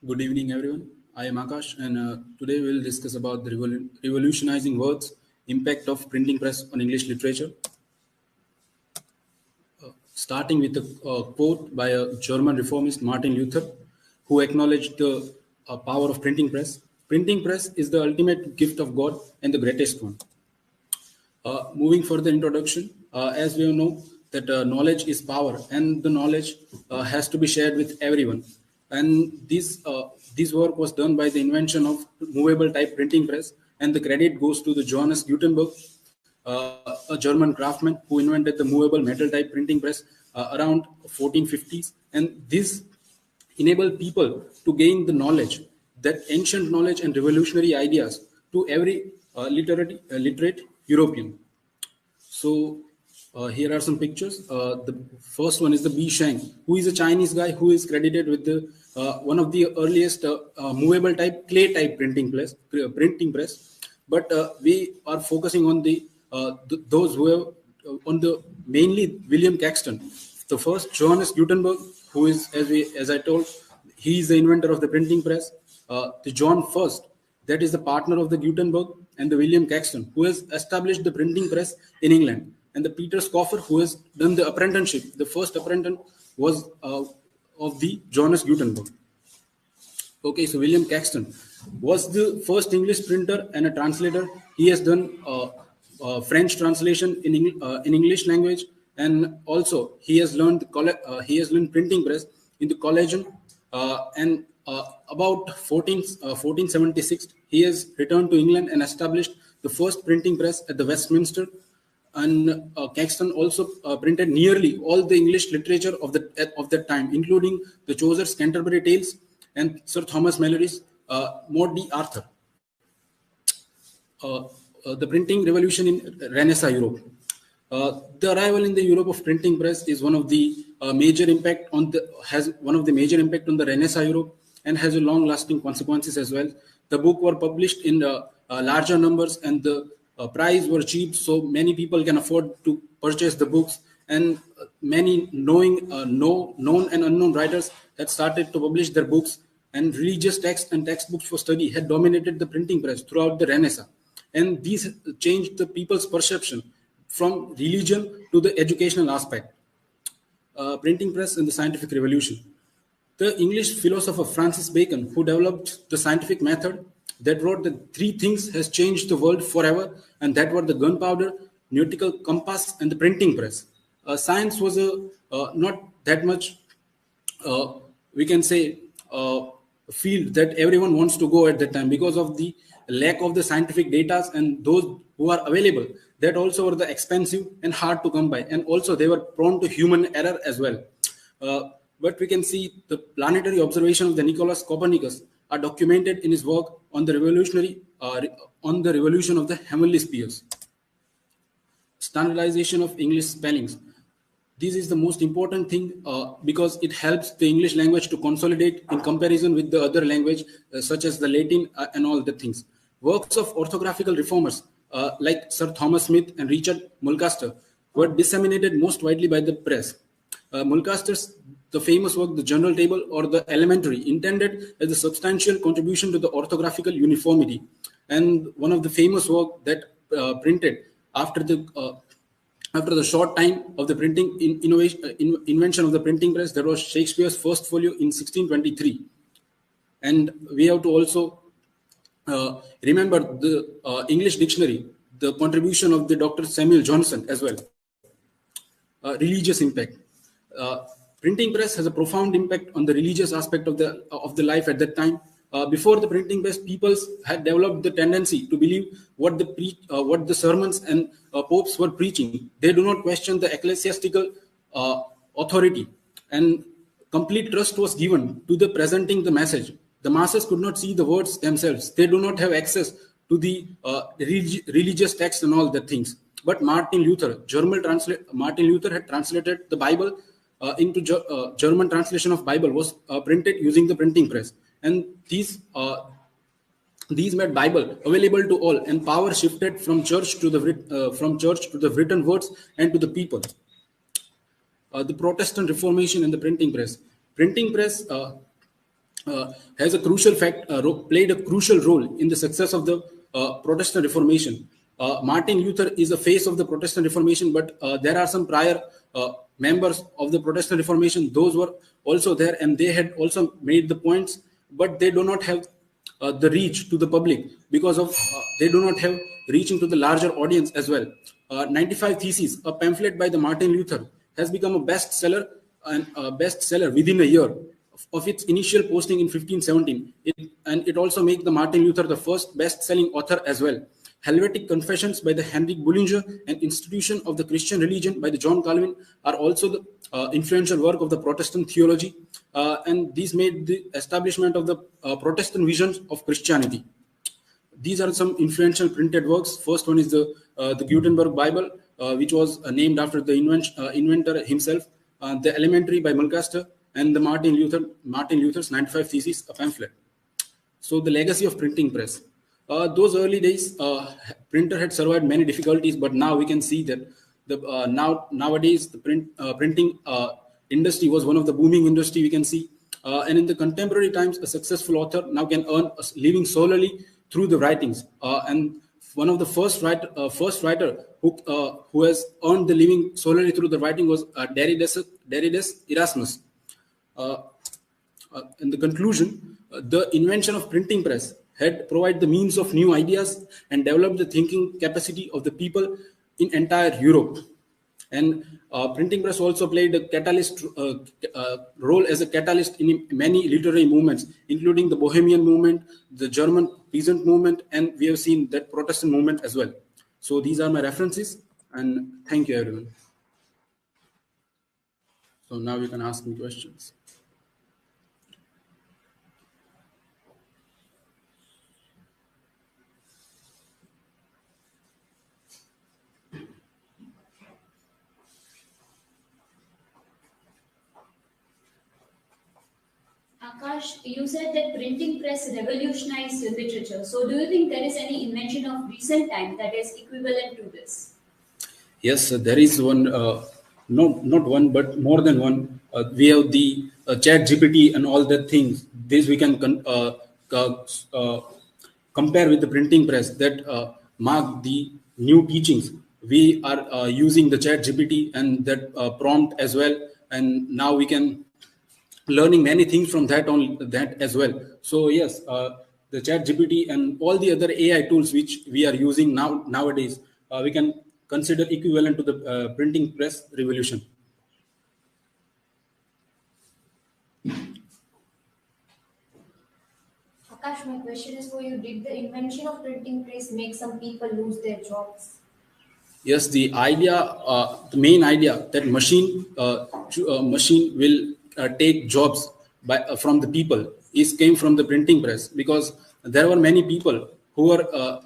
Good evening, everyone. I am Akash, and today we'll discuss about the revolutionizing words impact of printing press on English literature. Starting with a quote by a German reformist, Martin Luther, who acknowledged the power of printing press. Printing press is the ultimate gift of God and the greatest one. Moving further introduction, as we know that knowledge is power, and the knowledge has to be shared with everyone. And this work was done by the invention of movable type printing press, and the credit goes to the Johannes Gutenberg, a German craftsman who invented the movable metal type printing press around 1450s. And this enabled people to gain the knowledge, that ancient knowledge and revolutionary ideas to every literate European. So here are some pictures. The first one is the Bi Sheng, who is a Chinese guy who is credited with the one of the earliest movable type clay type printing press. But we are focusing on those who have on the mainly William Caxton, the first Johannes Gutenberg, who is as I told, he is the inventor of the printing press. The John First, that is the partner of the Gutenberg, and the William Caxton, who has established the printing press in England, and the Peter Scoffer, who has done the apprenticeship. The first apprentice was of the Johannes Gutenberg. Okay, so William Caxton was the first English printer and a translator. He has done French translation in English language, and also he has learned printing press in the Collegium, and about 1476 he has returned to England and established the first printing press at the Westminster. And Caxton also printed nearly all the English literature of that time, including the Chaucer's Canterbury Tales and Sir Thomas Malory's Maud Arthur. The printing revolution in Renaissance Europe. The arrival in the Europe of printing press is one of the major impact on the Renaissance Europe, and has a long-lasting consequences as well. The book were published in larger numbers, and the price were cheap, so many people can afford to purchase the books. And many known and unknown writers had started to publish their books, and religious texts and textbooks for study had dominated the printing press throughout the Renaissance. And these changed the people's perception from religion to the educational aspect. Printing press and the scientific revolution. The English philosopher Francis Bacon, who developed the scientific method that wrote that three things has changed the world forever, and that were the gunpowder, nautical compass, and the printing press. Science was not that much, we can say, field that everyone wants to go at that time, because of the lack of the scientific data, and those who are available, that also were the expensive and hard to come by, and also they were prone to human error as well. But we can see the planetary observation of the Nicholas Copernicus are documented in his work on the revolution of the heavenly spheres. Standardization of English spellings. This is the most important thing because it helps the English language to consolidate in comparison with the other language, such as the Latin and all the things. Works of orthographical reformers like Sir Thomas Smith and Richard Mulcaster were disseminated most widely by the press. Mulcaster's the famous work, the General Table or the Elementary, intended as a substantial contribution to the orthographical uniformity. And one of the famous work that printed after the short time of the invention of the printing press, there was Shakespeare's first folio in 1623. And we have to also remember the English dictionary, the contribution of the Dr. Samuel Johnson as well. Religious impact. Printing press has a profound impact on the religious aspect of the life at that time. Before the printing press, people had developed the tendency to believe what the sermons and popes were preaching. They do not question the ecclesiastical authority, and complete trust was given to the presenting the message. The masses could not see the words themselves. They do not have access to the religious text and all the things. But Martin Luther had translated the Bible into German translation of Bible was printed using the printing press, and these made Bible available to all, and power shifted from church to the written words and to the people. The Protestant Reformation and the printing press. Printing press has a played a crucial role in the success of the Protestant Reformation. Martin Luther is the face of the Protestant Reformation, but there are some prior members of the Protestant Reformation. Those were also there, and they had also made the points, but they do not have the reach to the public because of they do not have reaching to the larger audience as well. 95 Theses, a pamphlet by the Martin Luther, has become a bestseller and a bestseller within a year of its initial posting in 1517. It also made the Martin Luther the first best-selling author as well. Helvetic Confessions by the Heinrich Bullinger and Institution of the Christian Religion by the John Calvin are also the influential work of the Protestant theology, and these made the establishment of the Protestant visions of Christianity. These are some influential printed works. First one is the Gutenberg Bible, which was named after the inventor himself. The Elementary by Mulcaster, and the Martin Luther's 95 Theses, a pamphlet. So the legacy of printing press. Those early days, printer had survived many difficulties, but now we can see that nowadays the printing industry was one of the booming industry we can see. And in the contemporary times, a successful author now can earn a living solely through the writings. And one of the first writer who has earned the living solely through the writing was Derides Erasmus. In the conclusion, the invention of printing press had provided the means of new ideas and developed the thinking capacity of the people in entire Europe. And printing press also played a catalyst role as a catalyst in many literary movements, including the Bohemian movement, the German peasant movement, and we have seen that Protestant movement as well. So these are my references, and thank you, everyone. So now you can ask me questions. Akash, you said that printing press revolutionized literature. So, do you think there is any invention of recent time that is equivalent to this? Yes, there is one, not one, but more than one. We have the Chat GPT and all that things. This we can compare with the printing press that mark the new teachings. We are using the Chat GPT and that prompt as well, and now we can learning many things from that as well. So yes, the Chat GPT and all the other AI tools which we are using nowadays, we can consider equivalent to the printing press revolution. Akash, my question is for you. Did the invention of printing press make some people lose their jobs? Yes, the main idea that machine will take jobs from the people came from the printing press, because there were many people who were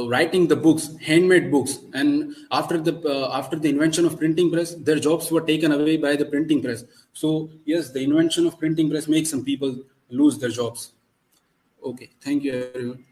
writing the books, handmade books, and after the invention of printing press, their jobs were taken away by the printing press. So yes, the invention of printing press makes some people lose their jobs. Okay, thank you, everyone.